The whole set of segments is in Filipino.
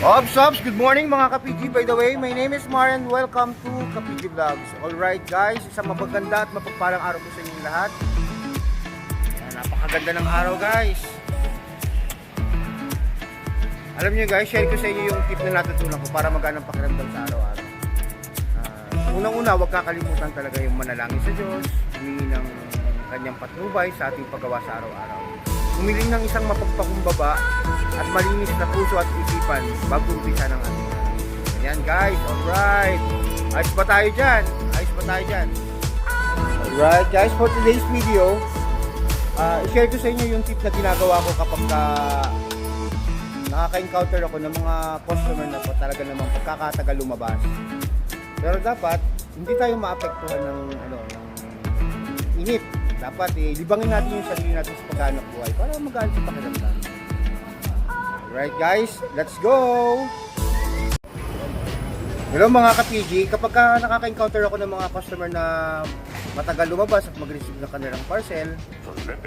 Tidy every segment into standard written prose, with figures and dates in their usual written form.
Obs, good morning mga ka-PG. By the way, my name is Marian. Welcome to ka-PG Vlogs. Alright guys, isang mapaganda at mapagpalang araw po sa inyong lahat. Ayan, napakaganda ng araw guys. Alam niyo guys, share ko sa inyo yung tip na natutunan ko para magaan ang pakiramdam sa araw-araw. Unang-una, huwag kakalimutan talaga yung manalangin sa Diyos, humingi ng kanyang patnubay sa ating paggawa sa araw-araw. Humiling ng isang mapagpakumbaba at malinis na puso at isipan bago umpisa ng ating araw. Ayan guys, alright. Ayos ba tayo dyan? Alright guys, for today's video, i-share ko sa inyo yung tip na ginagawa ko kapag nakaka-encounter ako ng mga customer na po talaga namang pagkakatagal lumabas. Pero dapat, hindi tayo maapektuhan ng init. Dapat libangin natin yung sarili natin sa paghanap buhay para magaan sa pakiramdam. Alright guys, let's go! Hello mga ka-PG, kapag nakaka-encounter ako ng mga customer na matagal lumabas at mag-receive ng kanilang parcel,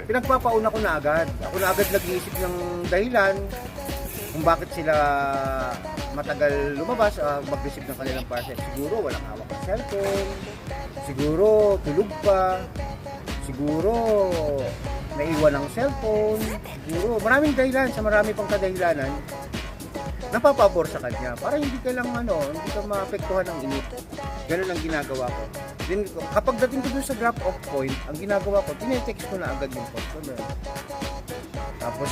pinagpapauna ko na agad. Ako na agad nag-iisip ng dahilan kung bakit sila matagal lumabas mag-receive ng kanilang parcel. Siguro walang hawak ng cellphone, siguro tulog pa, siguro naiwan ng cellphone, siguro maraming dahilan, sa marami pang kadahilanan napapabor sa kanya para hindi ka lang hindi ka maapektuhan ng init. Ganun ang ginagawa ko. Then, kapag dating ko dun sa drop off point, ang ginagawa ko, tinetext ko na agad yung customer. Tapos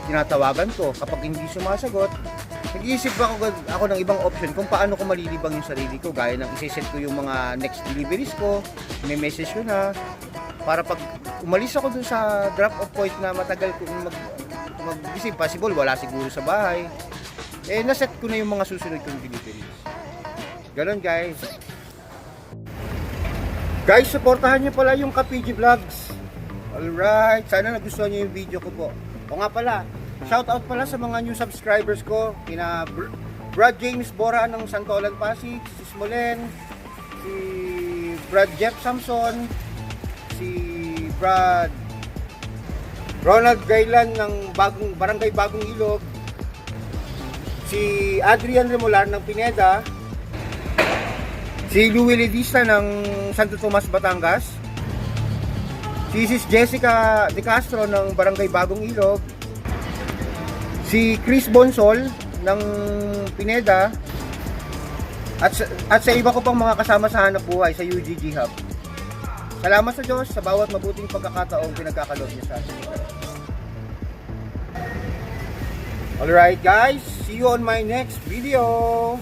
tinatawagan ko, kapag hindi sumasagot, nag-iisip ako ng ibang option kung paano ko malilibang yung sarili ko, gaya ng isa-set ko yung mga next deliveries ko, may message ko na para pag umalis ako dun sa drop-off point na matagal ko mag-isip, possible wala siguro sa bahay, naset ko na yung mga susunod kong deliveries. Ganon guys. Guys, supportahan nyo pala yung ka-PG Vlogs. Alright, sana nagustuhan nyo yung video ko po. O nga pala, shoutout pala sa mga new subscribers ko, kina Brad James Bora ng Santolan Pasig, si Smolen, si Brad Jeff Samson, si Brad Ronald Gailan ng Barangay Bagong Ilog, si Adrian Remolar ng Pineda, si Louie Ledista ng Santo Tomas, Batangas, si Sis Jessica De Castro ng Barangay Bagong Ilog, si Chris Bonsol ng Pineda, at sa iba ko pang mga kasama sa hanap buhay sa UGG Hub. Salamat sa Diyos sa bawat mabuting pagkakataong pinagkakaloob niya sa atin. Alright guys, see you on my next video.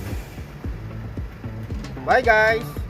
Bye guys!